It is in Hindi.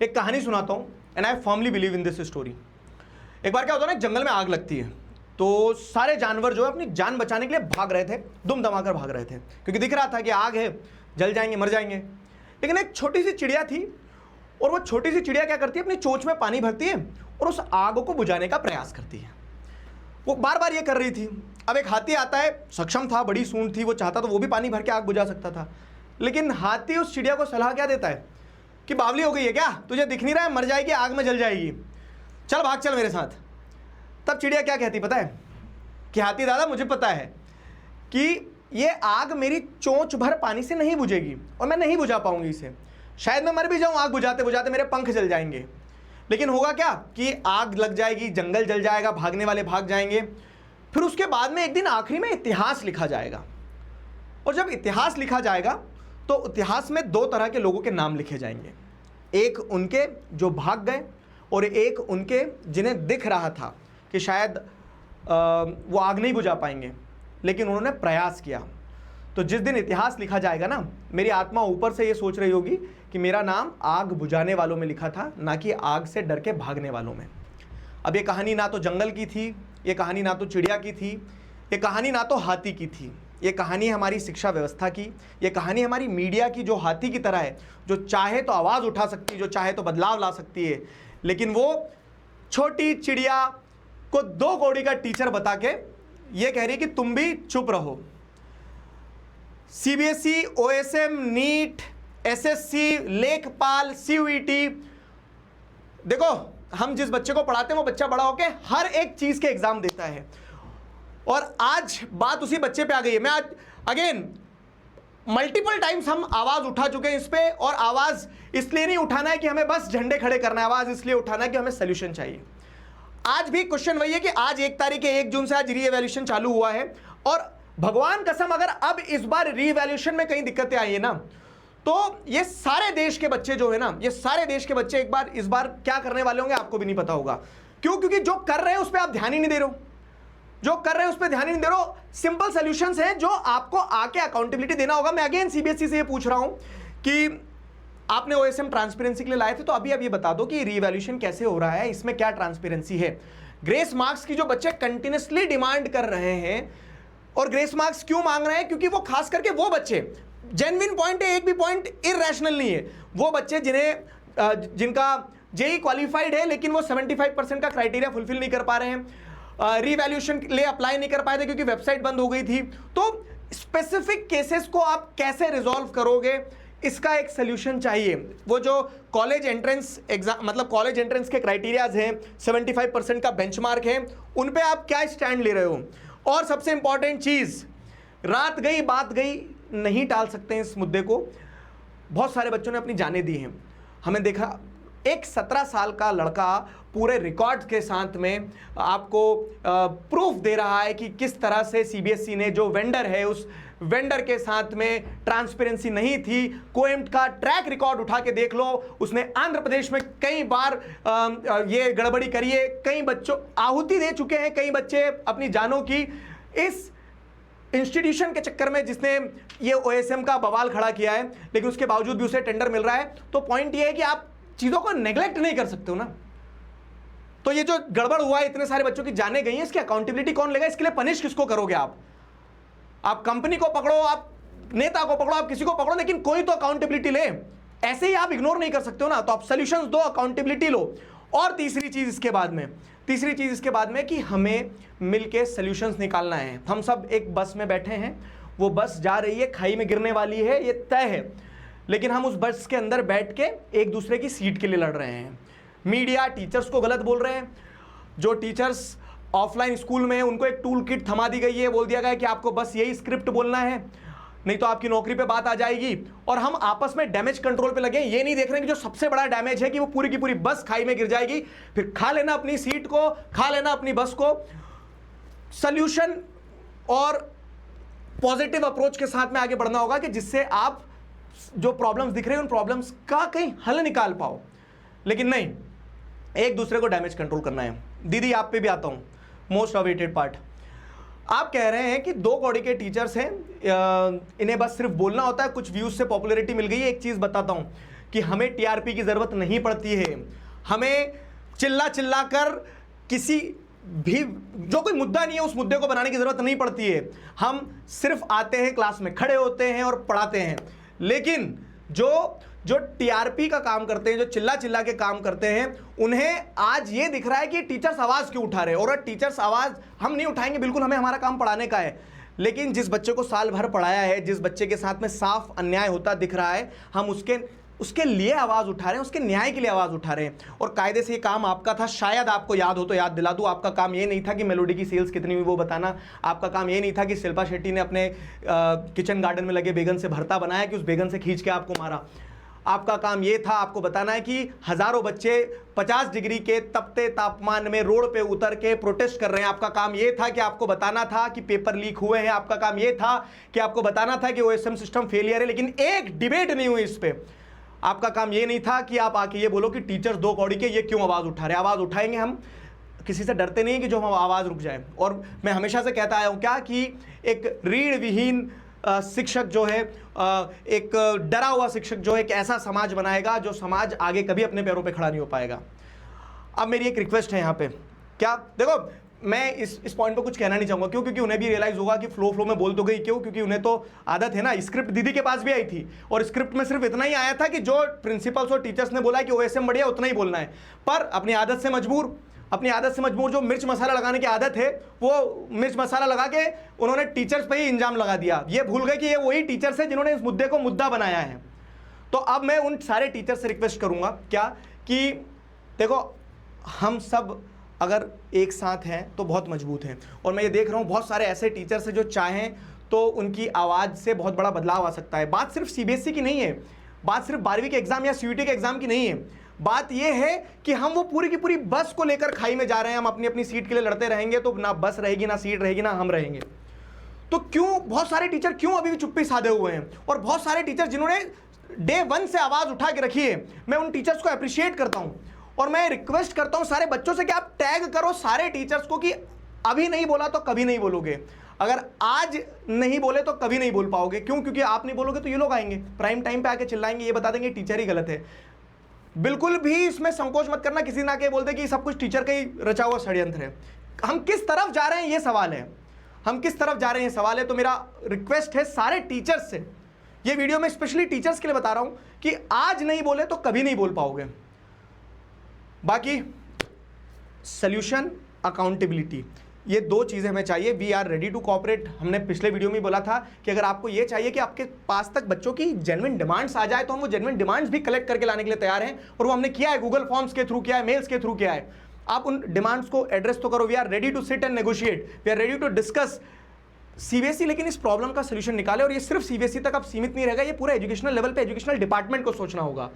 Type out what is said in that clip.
एक कहानी सुनाता हूँ and I firmly believe in this story. एक बार क्या होता है ना, एक जंगल में आग लगती है, तो सारे जानवर जो है अपनी जान बचाने के लिए भाग रहे थे, दुम दमाकर भाग रहे थे, क्योंकि दिख रहा था कि आग है, जल जाएंगे, मर जाएंगे। लेकिन एक छोटी सी चिड़िया थी, और वो छोटी सी चिड़िया क्या करती है, अपनी चोंच में पानी भरती है और उस आग को बुझाने का प्रयास करती है। वो बार बार ये कर रही थी। अब एक हाथी आता है, सक्षम था, बड़ी सूंड थी, वो चाहता तो वो भी पानी भर के आग बुझा सकता था। लेकिन हाथी उस चिड़िया को सलाह क्या देता है कि बावली हो गई है क्या, तुझे दिख नहीं रहा है, मर जाएगी, आग में जल जाएगी, चल भाग चल मेरे साथ। तब चिड़िया क्या कहती पता है कि हाथी दादा मुझे पता है कि ये आग मेरी चोंच भर पानी से नहीं बुझेगी और मैं नहीं बुझा पाऊंगी इसे, शायद मैं मर भी जाऊं, आग बुझाते बुझाते मेरे पंख जल जाएंगे। लेकिन होगा क्या कि आग लग जाएगी, जंगल जल जाएगा, भागने वाले भाग जाएंगे। फिर उसके बाद में एक दिन आखिरी में इतिहास लिखा जाएगा, और जब इतिहास लिखा जाएगा तो इतिहास में दो तरह के लोगों के नाम लिखे जाएंगे। एक उनके जो भाग गए और एक उनके जिन्हें दिख रहा था कि शायद वो आग नहीं बुझा पाएंगे, लेकिन उन्होंने प्रयास किया। तो जिस दिन इतिहास लिखा जाएगा ना, मेरी आत्मा ऊपर से ये सोच रही होगी कि मेरा नाम आग बुझाने वालों में लिखा था, ना कि आग से डर के भागने वालों में। अब ये कहानी ना तो जंगल की थी, ये कहानी ना तो चिड़िया की थी, ये कहानी ना तो हाथी की थी, ये कहानी हमारी शिक्षा व्यवस्था की, ये कहानी हमारी मीडिया की, जो हाथी की तरह है, जो चाहे तो आवाज़ उठा सकती है, जो चाहे तो बदलाव ला सकती है। लेकिन वो छोटी चिड़िया को 2 कौड़ी का टीचर बता के ये कह रही कि तुम भी चुप रहो। सीबीएसई, ओएसएम, नीट, एसएससी, लेखपाल, सीयूईटी, देखो हम जिस बच्चे को पढ़ाते हैं वो बच्चा बड़ा होके हर एक चीज के एग्जाम देता है, और आज बात उसी बच्चे पे आ गई है। मैं आज अगेन मल्टीपल टाइम्स हम आवाज उठा चुके हैं इस पे, और आवाज इसलिए नहीं उठाना है कि हमें बस झंडे खड़े करना है, आवाज इसलिए उठाना है कि हमें सोल्यूशन चाहिए। आज भी क्वेश्चन वही है कि आज 1 तारीख है, 1 जून से आज रीइवैल्यूएशन चालू हुआ है, और भगवान कसम अगर अब इस बार रीइवैल्यूएशन में कहीं दिक्कतें आई है ना, तो ये सारे देश के बच्चे जो है ना, ये सारे देश के बच्चे इस बार क्या करने वाले होंगे आपको भी नहीं पता होगा। क्यों? क्योंकि जो कर रहे हैं उस पर आप ध्यान ही नहीं दे रहे हो, जो कर रहे हैं उस पर ध्यान ही नहीं दे रहे हो। सिंपल सॉल्यूशंस हैं जो आपको आके अकाउंटेबिलिटी देना होगा। मैं अगेन सीबीएसई से ये पूछ रहा हूं कि आपने ओएसएम ट्रांसपेरेंसी के लिए लाए थे, तो अभी अब ये बता दो कि रीवैल्यूएशन कैसे हो रहा है, इसमें क्या ट्रांसपेरेंसी है। ग्रेस मार्क्स की जो बच्चे कंटिन्यूसली डिमांड कर रहे हैं, और ग्रेस मार्क्स क्यों मांग रहे हैं? क्योंकि वो खास करके वो बच्चे, जेन्युइन पॉइंट है, एक भी पॉइंट इरैशनल नहीं है, वो बच्चे जिनका जेई क्वालिफाइड है लेकिन वो 75% का क्राइटेरिया फुलफिल नहीं कर पा रहे हैं, रीवैल्यूएशन के लिए अप्लाई नहीं कर पाए थे क्योंकि वेबसाइट बंद हो गई थी। तो स्पेसिफिक केसेस को आप कैसे रिजॉल्व करोगे, इसका एक सोल्यूशन चाहिए। वो जो कॉलेज एंट्रेंस एग्जाम, मतलब कॉलेज एंट्रेंस के क्राइटेरियाज हैं, 75% का बेंचमार्क है, उन पे आप क्या स्टैंड ले रहे हो। और सबसे इंपॉर्टेंट चीज, रात गई बात गई, नहीं टाल सकते हैं इस मुद्दे को। बहुत सारे बच्चों ने अपनी जानें दी हैं। हमें देखा एक 17 साल का लड़का पूरे रिकॉर्ड के साथ में आपको प्रूफ दे रहा है कि किस तरह से सीबीएसई ने, जो वेंडर है, उस वेंडर के साथ में ट्रांसपेरेंसी नहीं थी। कोएम्ट का ट्रैक रिकॉर्ड उठा के देख लो, उसने आंध्र प्रदेश में कई बार ये गड़बड़ी करी है, कई बच्चों आहुति दे चुके हैं, कई बच्चे अपनी जानों की इस इंस्टीट्यूशन के चक्कर में जिसने ये ओएसएम का बवाल खड़ा किया है, लेकिन उसके बावजूद भी उसे टेंडर मिल रहा है। तो पॉइंट ये है कि आप चीजों को नेग्लेक्ट नहीं कर सकते हो ना। तो ये जो गड़बड़ हुआ है, इतने सारे बच्चों की जाने गई हैं, इसकी अकाउंटेबिलिटी कौन लेगा? इसके लिए पनिश किसको करोगे आप कंपनी को पकड़ो, आप नेता को पकड़ो, आप किसी को पकड़ो, लेकिन कोई तो अकाउंटेबिलिटी ले। ऐसे ही आप इग्नोर नहीं कर सकते हो ना। तो आप सॉल्यूशंस दो, अकाउंटेबिलिटी लो। और तीसरी चीज इसके बाद में कि हमें मिलके सॉल्यूशंस निकालना है। हम सब एक बस में बैठे हैं, वो बस जा रही है, खाई में गिरने वाली है, ये तय है, लेकिन हम उस बस के अंदर बैठ के एक दूसरे की सीट के लिए लड़ रहे हैं। मीडिया टीचर्स को गलत बोल रहे हैं। जो टीचर्स ऑफलाइन स्कूल में हैं, उनको एक टूल किट थमा दी गई है, बोल दिया गया है कि आपको बस यही स्क्रिप्ट बोलना है, नहीं तो आपकी नौकरी पे बात आ जाएगी। और हम आपस में डैमेज कंट्रोल पे लगे हैं। ये नहीं देख रहे हैं कि जो सबसे बड़ा डैमेज है कि वो पूरी की पूरी बस खाई में गिर जाएगी, फिर खा लेना अपनी सीट को, खा लेना अपनी बस को। सॉल्यूशन और पॉजिटिव अप्रोच के साथ में आगे बढ़ना होगा कि जिससे आप जो प्रॉब्लम्स दिख रहे हैं उन प्रॉब्लम्स का कहीं हल निकाल पाओ। लेकिन नहीं, एक दूसरे को डैमेज कंट्रोल करना है। दीदी आप पे भी आता हूं, मोस्ट अवेटेड पार्ट। आप कह रहे हैं कि 2 कौड़ी के टीचर्स हैं, इन्हें बस सिर्फ बोलना होता है, कुछ व्यूज से पॉपुलैरिटी मिल गई है। एक चीज बताता हूं कि हमें टीआरपी की जरूरत नहीं पड़ती है, हमें चिल्ला चिल्ला कर किसी भी जो कोई मुद्दा नहीं है उस मुद्दे को बनाने की जरूरत नहीं पड़ती है। हम सिर्फ आते हैं, क्लास में खड़े होते हैं और पढ़ाते हैं। लेकिन जो टीआरपी का काम करते हैं, जो चिल्ला चिल्ला के काम करते हैं, उन्हें आज ये दिख रहा है कि टीचर्स आवाज क्यों उठा रहे हैं। और टीचर्स आवाज हम नहीं उठाएंगे, बिल्कुल, हमें हमारा काम पढ़ाने का है। लेकिन जिस बच्चे को साल भर पढ़ाया है, जिस बच्चे के साथ में साफ अन्याय होता दिख रहा है, हम उसके लिए आवाज उठा रहे हैं, उसके न्याय के लिए आवाज उठा रहे हैं। और कायदे से ये काम आपका था। शायद आपको याद हो तो याद दिला दूं, आपका काम ये नहीं था कि मेलोडी की सेल्स कितनी हुई वो बताना। आपका काम ये नहीं था कि शिल्पा शेट्टी ने अपने किचन गार्डन में लगे बैगन से भरता बनाया कि उस बैगन से खींच के आपको मारा। आपका काम ये था आपको बताना है कि हजारों बच्चे 50 डिग्री के तपते तापमान में रोड पे उतर के प्रोटेस्ट कर रहे हैं। आपका काम ये था कि आपको बताना था कि पेपर लीक हुए हैं। आपका काम ये था कि आपको बताना था कि ओएसएम सिस्टम फेलियर है। लेकिन एक डिबेट नहीं हुई इस पे। आपका काम ये नहीं था कि आप आके ये बोलो कि टीचर्स 2 कौड़ी के ये क्यों आवाज उठा रहे हैं। आवाज उठाएंगे हम, किसी से डरते नहीं है कि जो हम आवाज रुक जाए। और मैं हमेशा से कहता आया हूं क्या कि एक रीढ़ विहीन शिक्षक जो है, एक डरा हुआ शिक्षक जो है, एक ऐसा समाज बनाएगा जो समाज आगे कभी अपने पैरों पे खड़ा नहीं हो पाएगा। अब मेरी एक रिक्वेस्ट है यहाँ पे, क्या देखो, मैं इस पॉइंट पे कुछ कहना नहीं चाहूंगा। क्यों? क्योंकि उन्हें भी रियलाइज होगा कि फ्लो में बोल तो गई। क्यों? क्योंकि उन्हें तो आदत है ना। स्क्रिप्ट दीदी के पास भी आई थी और स्क्रिप्ट में सिर्फ इतना ही आया था कि जो प्रिंसिपल्स और टीचर्स ने बोला कि ओएसएम बढ़िया, उतना ही बोलना है। पर अपनी आदत से मजबूर जो मिर्च मसाला लगाने की आदत है, वो मिर्च मसाला लगा के उन्होंने टीचर्स पे ही इंजाम लगा दिया। ये भूल गए कि ये वही टीचर्स है जिन्होंने इस मुद्दे को मुद्दा बनाया है। तो अब मैं उन सारे टीचर्स से रिक्वेस्ट करूंगा क्या कि देखो, हम सब अगर एक साथ हैं तो बहुत मजबूत हैं। और मैं ये देख रहा हूँ बहुत सारे ऐसे टीचर्स हैं जो चाहें तो उनकी आवाज़ से बहुत बड़ा बदलाव आ सकता है। बात सिर्फ सीबीएसई की नहीं है, बात सिर्फ 12वीं के एग्ज़ाम या सीयूईटी के एग्ज़ाम की नहीं है। बात यह है कि हम वो पूरी की पूरी बस को लेकर खाई में जा रहे हैं। हम अपनी अपनी सीट के लिए लड़ते रहेंगे तो ना बस रहेगी, ना सीट रहेगी, ना हम रहेंगे। तो क्यों बहुत सारे टीचर क्यों अभी भी चुप्पी साधे हुए हैं? और बहुत सारे टीचर जिन्होंने डे 1 से आवाज़ उठा के रखी है, मैं उन टीचर्स को अप्रिशिएट करता हूँ। और मैं रिक्वेस्ट करता हूं सारे बच्चों से कि आप टैग करो सारे टीचर्स को कि अभी नहीं बोला तो कभी नहीं बोलोगे। अगर आज नहीं बोले तो कभी नहीं बोल पाओगे। क्यों? क्योंकि आप नहीं बोलोगे तो ये लोग आएंगे, प्राइम टाइम पे आके चिल्लाएंगे, ये बता देंगे टीचर ही गलत है। बिल्कुल भी इसमें संकोच मत करना, किसी ना के बोलते कि सब कुछ टीचर का ही रचा हुआ षड्यंत्र है। हम किस तरफ जा रहे हैं ये सवाल है, हम किस तरफ जा रहे हैं सवाल है। तो मेरा रिक्वेस्ट है सारे टीचर्स से, ये वीडियो में स्पेशली टीचर्स के लिए बता रहा हूं कि आज नहीं बोले तो कभी नहीं बोल पाओगे। बाकी सॉल्यूशन, अकाउंटेबिलिटी, ये 2 चीज़ें हमें चाहिए। We are ready to cooperate. हमने पिछले वीडियो में बोला था कि अगर आपको ये चाहिए कि आपके पास तक बच्चों की जेन्युइन डिमांड्स आ जाए तो हम वो जेन्युइन डिमांड्स भी कलेक्ट करके लाने के लिए तैयार हैं। और वो हमने किया है, गूगल फॉर्म्स के थ्रू किया है, मेल्स के थ्रू किया है। आप उन डिमांड्स को एड्रेस तो करो। We are ready to sit and negotiate, we are ready to discuss. CBSE लेकिन इस प्रॉब्लम का सोल्यूशन निकाले। और ये सिर्फ सीबीएसई तक अब सीमित नहीं रहेगा, ये पूरे एजुकेशनल लेवल पे एजुकेशनल डिपार्टमेंट को सोचना होगा।